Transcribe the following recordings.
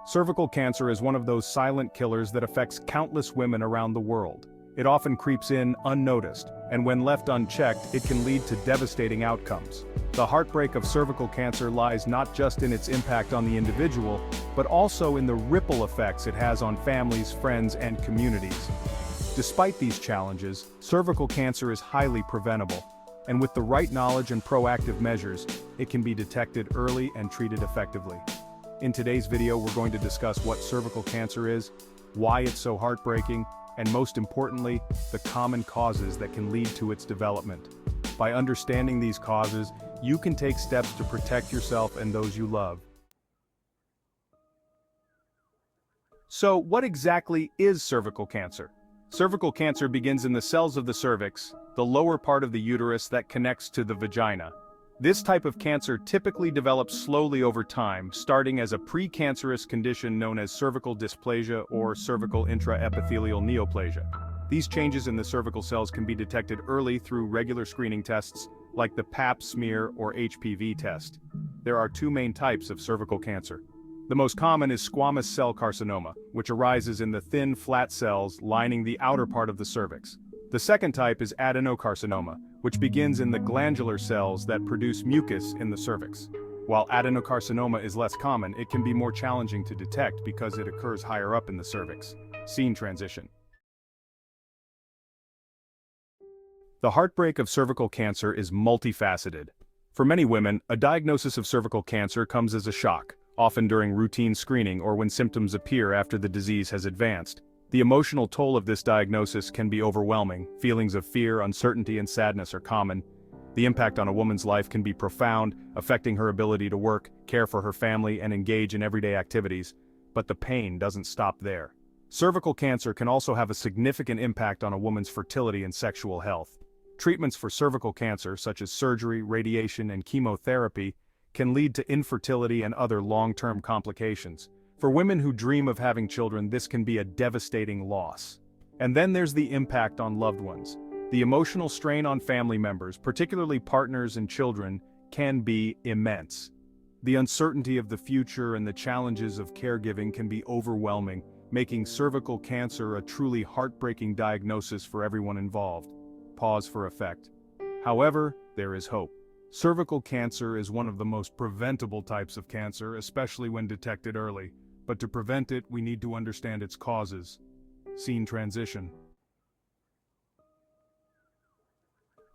Cervical cancer is one of those silent killers that affects countless women around the world. It often creeps in unnoticed, and when left unchecked, it can lead to devastating outcomes. The heartbreak of cervical cancer lies not just in its impact on the individual, but also in the ripple effects it has on families, friends, and communities. Despite these challenges, cervical cancer is highly preventable, and with the right knowledge and proactive measures, it can be detected early and treated effectively. In today's video, we're going to discuss what cervical cancer is, why it's so heartbreaking, and most importantly, the common causes that can lead to its development. By understanding these causes, you can take steps to protect yourself and those you love. So, what exactly is cervical cancer? Cervical cancer begins in the cells of the cervix, the lower part of the uterus that connects to the vagina. This type of cancer typically develops slowly over time, starting as a precancerous condition known as cervical dysplasia or cervical intraepithelial neoplasia. These changes in the cervical cells can be detected early through regular screening tests, like the Pap smear or HPV test. There are two main types of cervical cancer. The most common is squamous cell carcinoma, which arises in the thin, flat cells lining the outer part of the cervix. The second type is adenocarcinoma, which begins in the glandular cells that produce mucus in the cervix. While adenocarcinoma is less common, it can be more challenging to detect because it occurs higher up in the cervix. Scene transition. The heartbreak of cervical cancer is multifaceted. For many women, a diagnosis of cervical cancer comes as a shock, often during routine screening or when symptoms appear after the disease has advanced. The emotional toll of this diagnosis can be overwhelming. Feelings of fear, uncertainty, and sadness are common. The impact on a woman's life can be profound, affecting her ability to work, care for her family, and engage in everyday activities. But the pain doesn't stop there. Cervical cancer can also have a significant impact on a woman's fertility and sexual health. Treatments for cervical cancer, such as surgery, radiation, and chemotherapy, can lead to infertility and other long-term complications. For women who dream of having children, this can be a devastating loss. And then there's the impact on loved ones. The emotional strain on family members, particularly partners and children, can be immense. The uncertainty of the future and the challenges of caregiving can be overwhelming, making cervical cancer a truly heartbreaking diagnosis for everyone involved. Pause for effect. However, there is hope. Cervical cancer is one of the most preventable types of cancer, especially when detected early. But to prevent it, we need to understand its causes. Scene transition.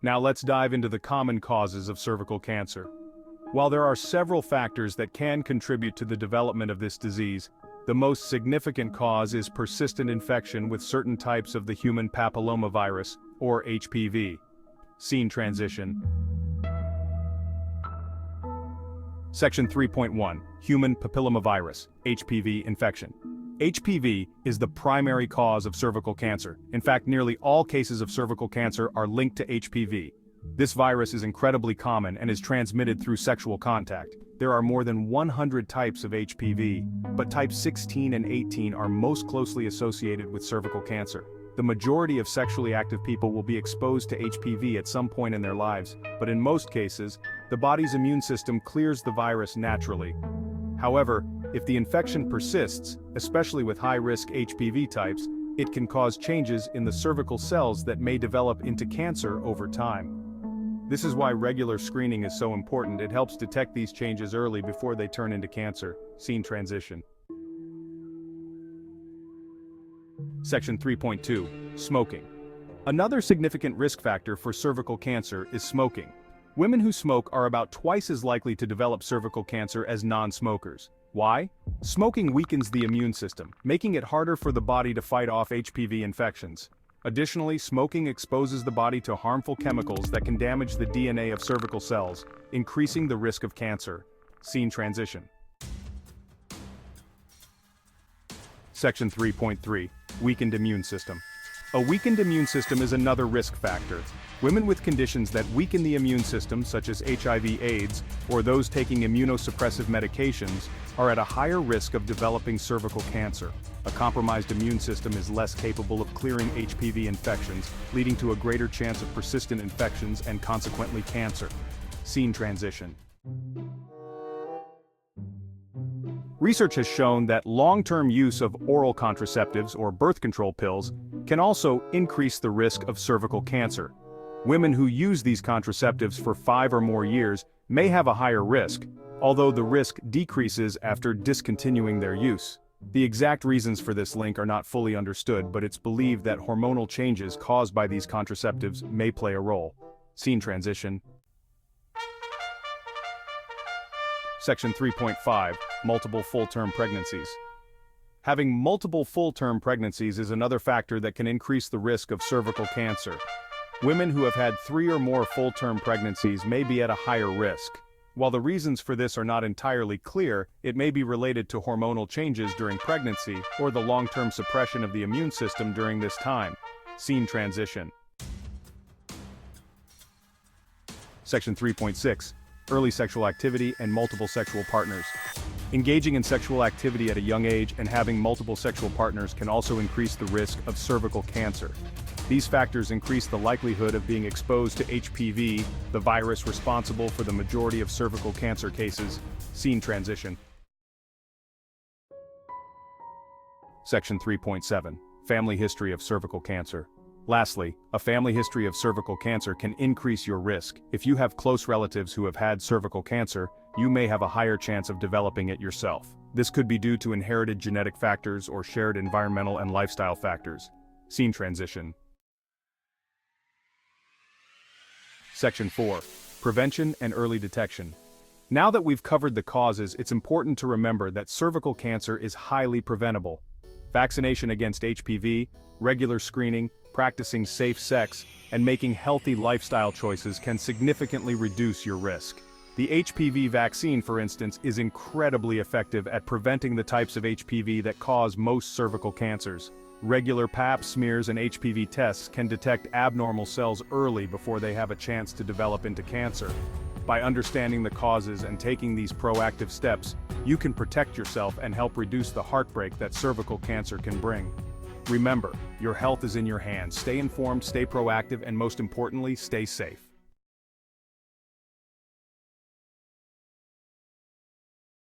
Now let's dive into the common causes of cervical cancer. While there are several factors that can contribute to the development of this disease, the most significant cause is persistent infection with certain types of the human papillomavirus, or HPV. Scene transition. Section 3.1, Human Papillomavirus, HPV infection. HPV is the primary cause of cervical cancer. In fact, nearly all cases of cervical cancer are linked to HPV. This virus is incredibly common and is transmitted through sexual contact. There are more than 100 types of HPV, but types 16 and 18 are most closely associated with cervical cancer. The majority of sexually active people will be exposed to HPV at some point in their lives, but in most cases, the body's immune system clears the virus naturally. However, if the infection persists, especially with high-risk HPV types, it can cause changes in the cervical cells that may develop into cancer over time. This is why regular screening is so important. It helps detect these changes early before they turn into cancer. Scene transition. Section 3.2, Smoking. Another significant risk factor for cervical cancer is smoking. Women who smoke are about twice as likely to develop cervical cancer as non-smokers. Why? Smoking weakens the immune system, making it harder for the body to fight off HPV infections. Additionally, smoking exposes the body to harmful chemicals that can damage the DNA of cervical cells, increasing the risk of cancer. Scene transition. Section 3.3, Weakened immune system. A weakened immune system is another risk factor. Women with conditions that weaken the immune system, such as HIV/AIDS, or those taking immunosuppressive medications, are at a higher risk of developing cervical cancer. A compromised immune system is less capable of clearing HPV infections, leading to a greater chance of persistent infections and consequently cancer. Scene transition. Research has shown that long-term use of oral contraceptives or birth control pills can also increase the risk of cervical cancer. Women who use these contraceptives for 5 or more years may have a higher risk, although the risk decreases after discontinuing their use. The exact reasons for this link are not fully understood, but it's believed that hormonal changes caused by these contraceptives may play a role. Scene transition. Section 3.5, Multiple full-term pregnancies. Having multiple full-term pregnancies is another factor that can increase the risk of cervical cancer. Women who have had 3 or more full-term pregnancies may be at a higher risk. While the reasons for this are not entirely clear, it may be related to hormonal changes during pregnancy or the long-term suppression of the immune system during this time. Scene transition. Section 3.6, Early sexual activity and multiple sexual partners. Engaging in sexual activity at a young age and having multiple sexual partners can also increase the risk of cervical cancer. These factors increase the likelihood of being exposed to HPV, the virus responsible for the majority of cervical cancer cases. Scene transition. Section 3.7, Family history of cervical cancer. Lastly, a family history of cervical cancer can increase your risk. If you have close relatives who have had cervical cancer, you may have a higher chance of developing it yourself. This could be due to inherited genetic factors or shared environmental and lifestyle factors. Scene transition. Section 4, Prevention and early detection. Now that we've covered the causes, it's important to remember that cervical cancer is highly preventable. Vaccination against HPV, regular screening, practicing safe sex, and making healthy lifestyle choices can significantly reduce your risk. The HPV vaccine, for instance, is incredibly effective at preventing the types of HPV that cause most cervical cancers. Regular Pap smears and HPV tests can detect abnormal cells early before they have a chance to develop into cancer. By understanding the causes and taking these proactive steps, you can protect yourself and help reduce the heartbreak that cervical cancer can bring. Remember, your health is in your hands. Stay informed, stay proactive, and most importantly, stay safe.